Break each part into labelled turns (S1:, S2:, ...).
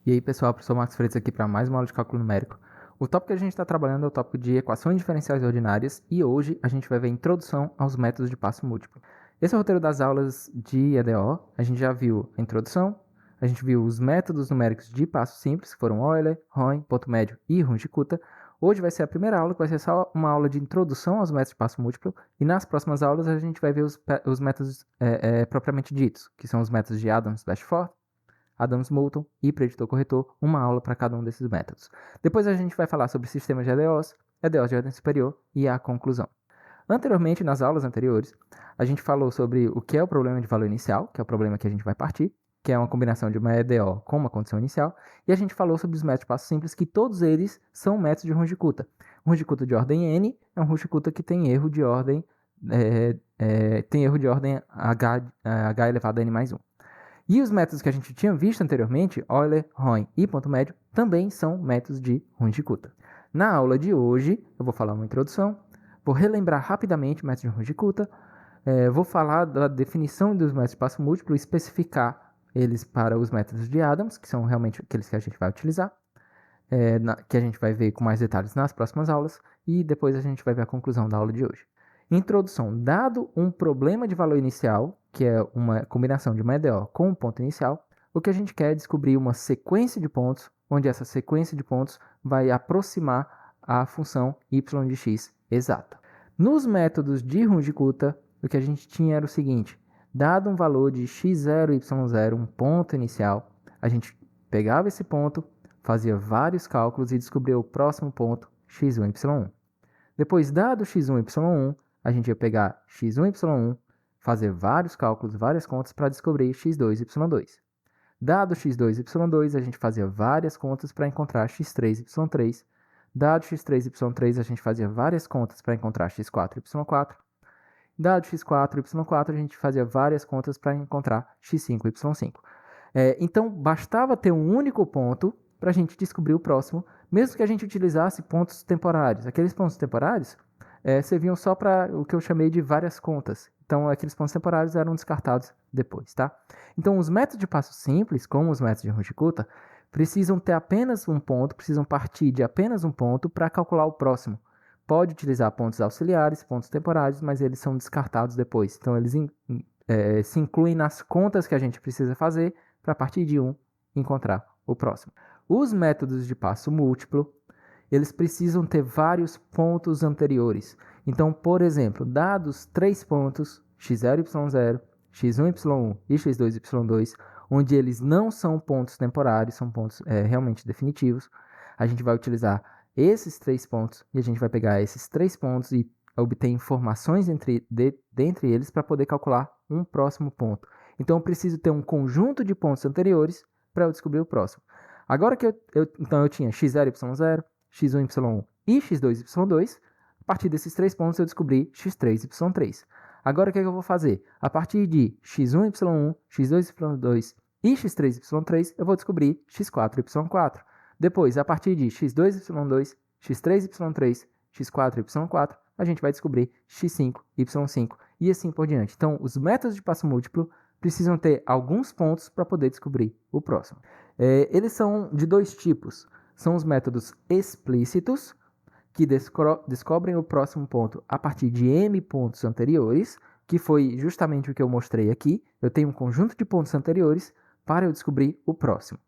S1: E aí, pessoal, professor Marcos Freitas aqui para mais uma aula de cálculo numérico. O tópico que a gente está trabalhando é o tópico de equações diferenciais ordinárias e hoje a gente vai ver a introdução aos métodos de passo múltiplo. Esse é o roteiro das aulas de EDO. A gente já viu a introdução, a gente viu os métodos numéricos de passo simples, que foram Euler, Roy, ponto médio e Runge-Kutta. Hoje vai ser a primeira aula, que vai ser só uma aula de introdução aos métodos de passo múltiplo, e nas próximas aulas a gente vai ver os métodos propriamente ditos, que são os métodos de Adams-Bashforth, Adams-Moulton e preditor corretor, uma aula para cada um desses métodos. Depois a gente vai falar sobre sistemas de EDOs, EDOs de ordem superior e a conclusão. Anteriormente, nas aulas anteriores, a gente falou sobre o que é o problema de valor inicial, que é o problema que a gente vai partir, que é uma combinação de uma EDO com uma condição inicial, e a gente falou sobre os métodos de passo simples, que todos eles são métodos de Runge-Kutta. Runge-Kutta de ordem n é um Runge-Kutta que tem erro de ordem h elevado a n mais 1. E os métodos que a gente tinha visto anteriormente, Euler, Roy e ponto médio, também são métodos de Runge-Kutta. Na aula de hoje, eu vou falar uma introdução, vou relembrar rapidamente o método de Runge-Kutta, vou falar da definição dos métodos de passo múltiplo, especificar eles para os métodos de Adams, que são realmente aqueles que a gente vai utilizar, que a gente vai ver com mais detalhes nas próximas aulas, e depois a gente vai ver a conclusão da aula de hoje. Introdução. Dado um problema de valor inicial, que é uma combinação de uma EDO com um ponto inicial, o que a gente quer é descobrir uma sequência de pontos, onde essa sequência de pontos vai aproximar a função y de x exata. Nos métodos de Runge-Kutta, o que a gente tinha era o seguinte: dado um valor de x0, y0, um ponto inicial, a gente pegava esse ponto, fazia vários cálculos e descobria o próximo ponto, x1, y1. Depois, dado x1, y1, a gente ia pegar x1, y1, fazer vários cálculos, várias contas para descobrir x2, y2. Dado x2, y2, a gente fazia várias contas para encontrar x3, y3. Dado x3, y3, a gente fazia várias contas para encontrar x4, y4. Dado x4, y4, a gente fazia várias contas para encontrar x5, y5. Então, bastava ter um único ponto para a gente descobrir o próximo, mesmo que a gente utilizasse pontos temporários. Aqueles pontos temporários serviam só para o que eu chamei de várias contas. Então, aqueles pontos temporários eram descartados depois, tá? Então, os métodos de passo simples, como os métodos de Runge-Kutta, precisam ter apenas um ponto, precisam partir de apenas um ponto para calcular o próximo. Pode utilizar pontos auxiliares, pontos temporários, mas eles são descartados depois. Então, eles se incluem nas contas que a gente precisa fazer para, a partir de um, encontrar o próximo. Os métodos de passo múltiplo, eles precisam ter vários pontos anteriores. Então, por exemplo, dados 3 pontos, x0, y0, x1, y1 e x2, y2, onde eles não são pontos temporários, são pontos realmente definitivos, a gente vai utilizar esses 3 pontos e a gente vai pegar esses 3 pontos e obter informações dentre eles para poder calcular um próximo ponto. Então, eu preciso ter um conjunto de pontos anteriores para eu descobrir o próximo. Agora que eu tinha x0, y0, x1, y1 e x2, y2, a partir desses 3 pontos eu descobri x3, y3. Agora o que eu vou fazer? A partir de x1, y1, x2, y2 e x3, y3, eu vou descobrir x4, y4. Depois, a partir de x2, y2, x3, y3, x4, y4, a gente vai descobrir x5, y5 e assim por diante. Então, os métodos de passo múltiplo precisam ter alguns pontos para poder descobrir o próximo. Eles são de 2 tipos. São os métodos explícitos, que descobrem o próximo ponto a partir de m pontos anteriores, que foi justamente o que eu mostrei aqui. Eu tenho um conjunto de pontos anteriores para eu descobrir o próximo.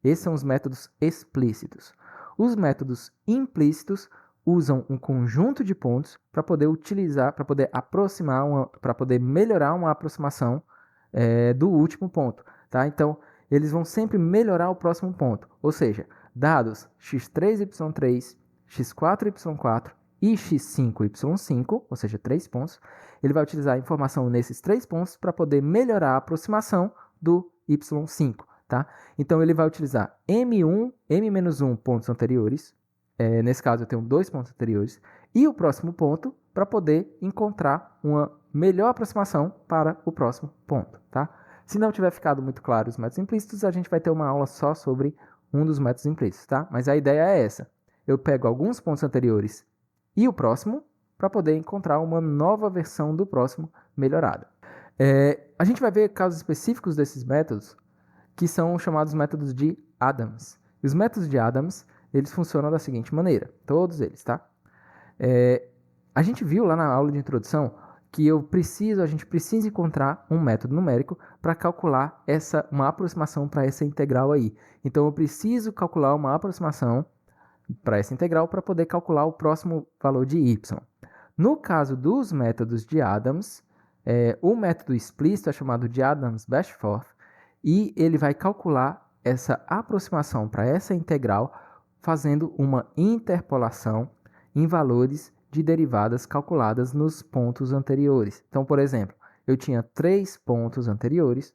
S1: Esses são os métodos explícitos. Os métodos implícitos usam um conjunto de pontos para poder utilizar, para poder aproximar, para poder melhorar uma aproximação do último ponto, tá? Então, eles vão sempre melhorar o próximo ponto, ou seja, dados x3, y3, x4, y4 e x5, y5, ou seja, 3 pontos, ele vai utilizar a informação nesses 3 pontos para poder melhorar a aproximação do y5, tá? Então, ele vai utilizar m-1 pontos anteriores, nesse caso eu tenho 2 pontos anteriores, e o próximo ponto para poder encontrar uma melhor aproximação para o próximo ponto, tá? Se não tiver ficado muito claro os métodos implícitos, a gente vai ter uma aula só sobre um dos métodos implícitos, tá? Mas a ideia é essa. Eu pego alguns pontos anteriores e o próximo para poder encontrar uma nova versão do próximo melhorada. A gente vai ver casos específicos desses métodos que são os chamados métodos de Adams. Os métodos de Adams, eles funcionam da seguinte maneira, todos eles, tá? A gente viu lá na aula de introdução que a gente precisa encontrar um método numérico para calcular uma aproximação para essa integral aí. Então, eu preciso calcular uma aproximação para essa integral para poder calcular o próximo valor de y. No caso dos métodos de Adams, o método explícito é chamado de Adams-Bashforth e ele vai calcular essa aproximação para essa integral fazendo uma interpolação em valores de derivadas calculadas nos pontos anteriores. Então, por exemplo, eu tinha 3 pontos anteriores.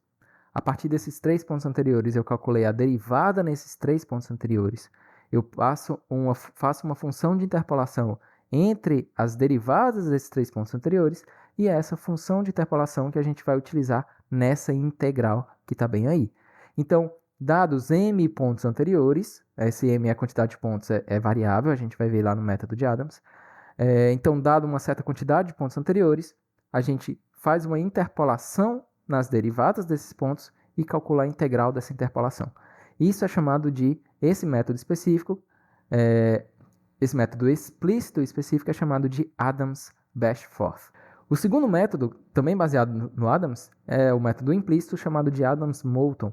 S1: A partir desses 3 pontos anteriores, eu calculei a derivada nesses 3 pontos anteriores. Eu faço uma função de interpolação entre as derivadas desses 3 pontos anteriores e é essa função de interpolação que a gente vai utilizar nessa integral que está bem aí. Então, dados m pontos anteriores, esse m é a quantidade de pontos, é variável, a gente vai ver lá no método de Adams. Então, dado uma certa quantidade de pontos anteriores, a gente faz uma interpolação nas derivadas desses pontos e calcula a integral dessa interpolação. Isso é chamado de, esse método específico, esse método explícito específico é chamado de Adams-Bashforth. O segundo método, também baseado no Adams, é o método implícito chamado de Adams-Moulton,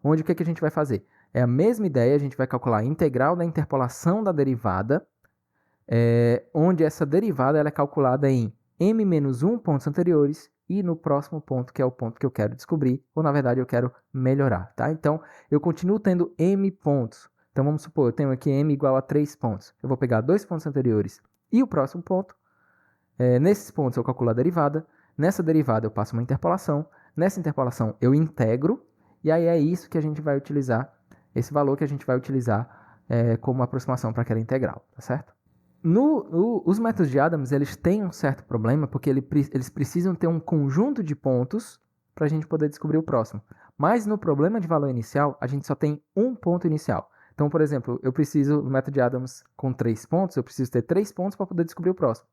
S1: onde o que a gente vai fazer? É a mesma ideia, a gente vai calcular a integral da interpolação da derivada, onde essa derivada ela é calculada em m-1 pontos anteriores e no próximo ponto, que é o ponto que eu quero descobrir, ou na verdade eu quero melhorar, tá? Então, eu continuo tendo m pontos. Então, vamos supor, eu tenho aqui m igual a 3 pontos. Eu vou pegar 2 pontos anteriores e o próximo ponto. Nesses pontos eu calculo a derivada. Nessa derivada eu passo uma interpolação. Nessa interpolação eu integro. E aí é isso que a gente vai utilizar, esse valor que a gente vai utilizar como aproximação para aquela integral, tá certo? Os métodos de Adams, eles têm um certo problema, porque eles precisam ter um conjunto de pontos para a gente poder descobrir o próximo. Mas no problema de valor inicial, a gente só tem um ponto inicial. Então, por exemplo, eu preciso, no método de Adams, com 3 pontos, eu preciso ter 3 pontos para poder descobrir o próximo.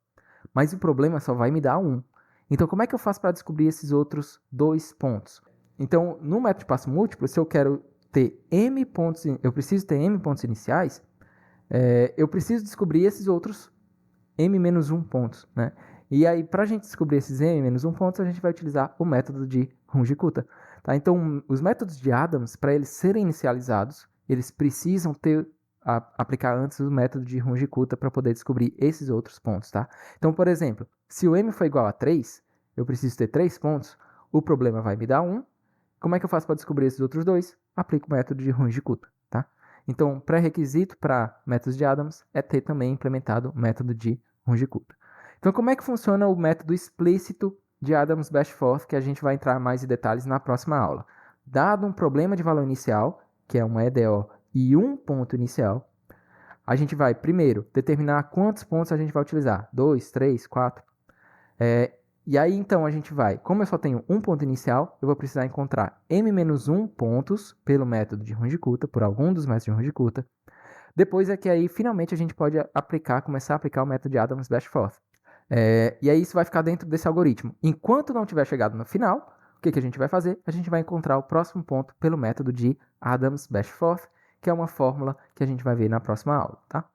S1: Mas o problema só vai me dar 1. Então, como é que eu faço para descobrir esses outros 2 pontos? Então, no método de passo múltiplo, se eu quero ter m pontos, eu preciso ter m pontos iniciais, eu preciso descobrir esses outros m-1 pontos, né? E aí, para a gente descobrir esses m-1 pontos, a gente vai utilizar o método de Runge-Kutta. Tá? Então, os métodos de Adams, para eles serem inicializados, eles precisam aplicar antes o método de Runge-Kutta para poder descobrir esses outros pontos. Tá? Então, por exemplo, se o m for igual a 3, eu preciso ter 3 pontos, o problema vai me dar 1. Como é que eu faço para descobrir esses outros 2? Aplico o método de Runge-Kutta. Tá? Então, pré-requisito para métodos de Adams é ter também implementado o método de Runge-Kutta. Então, como é que funciona o método explícito de Adams-Bashforth, que a gente vai entrar mais em detalhes na próxima aula? Dado um problema de valor inicial, que é uma EDO e um ponto inicial, a gente vai, primeiro, determinar quantos pontos a gente vai utilizar. 2, 3, 4. E aí, então, a gente vai, como eu só tenho um ponto inicial, eu vou precisar encontrar m-1 pontos pelo método de Runge-Kutta, por algum dos métodos de Runge-Kutta. Depois é que aí, finalmente, a gente pode começar a aplicar o método de Adams-Bashforth. E aí, isso vai ficar dentro desse algoritmo. Enquanto não tiver chegado no final, o que a gente vai fazer? A gente vai encontrar o próximo ponto pelo método de Adams-Bashforth, que é uma fórmula que a gente vai ver na próxima aula, tá?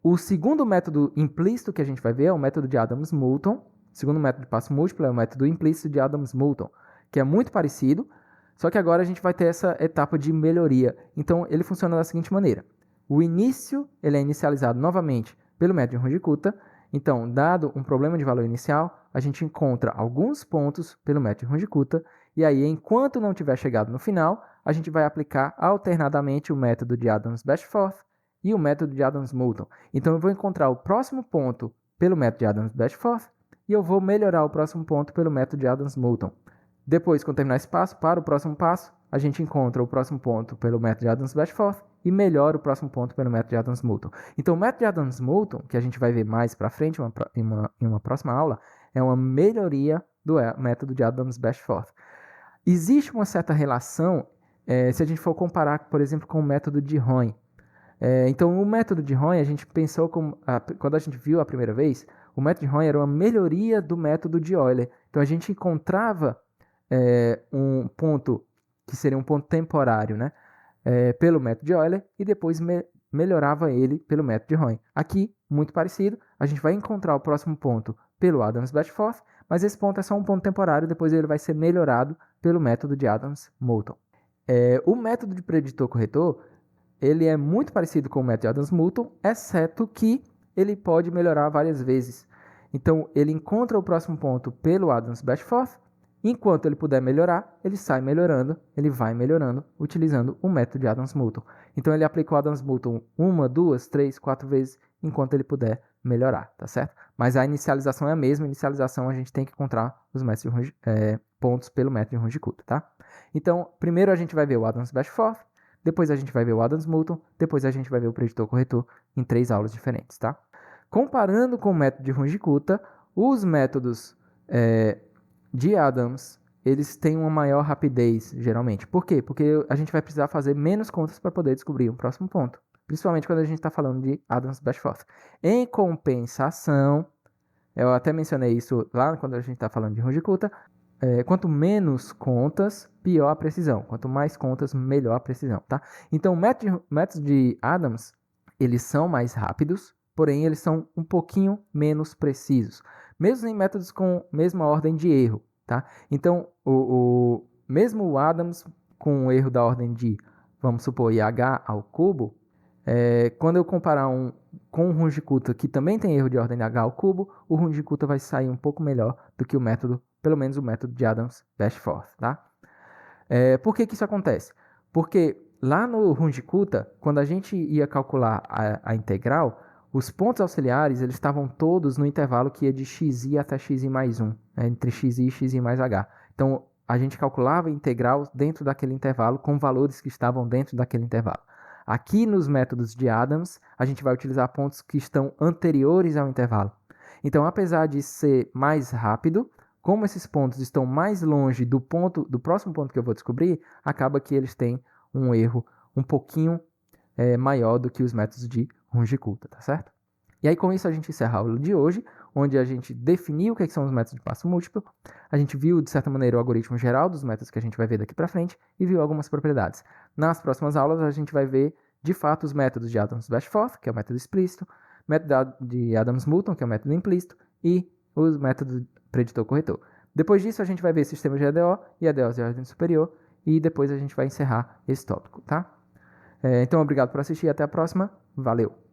S1: O segundo método implícito que a gente vai ver é o método de Adams-Moulton. O segundo método de passo múltiplo é o método implícito de Adams-Moulton, que é muito parecido, só que agora a gente vai ter essa etapa de melhoria. Então, ele funciona da seguinte maneira. O início ele é inicializado novamente pelo método de Runge-Kutta. Então, dado um problema de valor inicial, a gente encontra alguns pontos pelo método de Runge-Kutta, e aí, enquanto não tiver chegado no final, a gente vai aplicar alternadamente o método de Adams-Bashforth e o método de Adams-Moulton. Então, eu vou encontrar o próximo ponto pelo método de Adams-Bashforth e eu vou melhorar o próximo ponto pelo método de Adams-Moulton. Depois, quando terminar esse passo, para o próximo passo, a gente encontra o próximo ponto pelo método de Adams-Bashforth e melhora o próximo ponto pelo método de Adams-Moulton. Então, o método de Adams-Moulton, que a gente vai ver mais para frente em uma próxima aula, é uma melhoria do método de Adams-Bashforth. Existe uma certa relação se a gente for comparar, por exemplo, com o método de Roy. Então, o método de Roy, a gente pensou, quando a gente viu a primeira vez, o método de Roy era uma melhoria do método de Euler. Então, a gente encontrava um ponto que seria um ponto temporário, né? Pelo método de Euler e depois melhorava ele pelo método de Roy. Aqui, muito parecido, a gente vai encontrar o próximo ponto pelo Adams-Bashforth, mas esse ponto é só um ponto temporário, depois ele vai ser melhorado pelo método de Adams-Moulton. O método de preditor-corretor, ele é muito parecido com o método de Adams-Moulton, exceto que ele pode melhorar várias vezes. Então, ele encontra o próximo ponto pelo Adams-Bashforth, enquanto ele puder melhorar, ele sai melhorando, ele vai melhorando, utilizando o método de Adams-Moulton. Então, ele aplicou Adams-Moulton 1, 2, 3, 4 vezes, enquanto ele puder melhorar, tá certo? Mas a inicialização é a mesma, a inicialização a gente tem que encontrar os pontos pelo método de Runge-Kutta, tá? Então, primeiro a gente vai ver o Adams-Bashforth, depois a gente vai ver o Adams-Moulton, depois a gente vai ver o preditor-corretor em 3 aulas diferentes, tá? Comparando com o método de Runge-Kutta, os métodos de Adams, eles têm uma maior rapidez, geralmente. Por quê? Porque a gente vai precisar fazer menos contas para poder descobrir um próximo ponto. Principalmente quando a gente está falando de Adams-Bashforth. Em compensação, eu até mencionei isso lá quando a gente está falando de Runge-Kutta, quanto menos contas, pior a precisão. Quanto mais contas, melhor a precisão, tá? Então, métodos de Adams, eles são mais rápidos, porém eles são um pouquinho menos precisos. Mesmo em métodos com mesma ordem de erro, tá? Então, mesmo o Adams com o erro da ordem de, vamos supor, IH ao cubo, quando eu comparar com o Runge-Kutta, que também tem erro de ordem de H ao cubo, o Runge-Kutta vai sair um pouco melhor do que o método, pelo menos o método de Adams-Bashforth, tá? Por que isso acontece? Porque lá no Runge-Kutta, quando a gente ia calcular a integral, os pontos auxiliares eles estavam todos no intervalo que ia de xi até xi mais 1, entre xi e xi mais h. Então, a gente calculava a integral dentro daquele intervalo com valores que estavam dentro daquele intervalo. Aqui nos métodos de Adams, a gente vai utilizar pontos que estão anteriores ao intervalo. Então, apesar de ser mais rápido, como esses pontos estão mais longe do próximo ponto que eu vou descobrir, acaba que eles têm um erro um pouquinho maior do que os métodos de Runge-Kutta, tá certo? E aí, com isso, a gente encerra a aula de hoje, onde a gente definiu o que são os métodos de passo múltiplo, a gente viu, de certa maneira, o algoritmo geral dos métodos que a gente vai ver daqui para frente e viu algumas propriedades. Nas próximas aulas, a gente vai ver, de fato, os métodos de Adams-Bashforth, que é o método explícito, método de Adams-Moulton, que é o método implícito, e os métodos preditor-corretor. Depois disso, a gente vai ver sistemas de EDO e EDOs de ordem superior, e depois a gente vai encerrar esse tópico, tá? Então, obrigado por assistir e até a próxima. Valeu!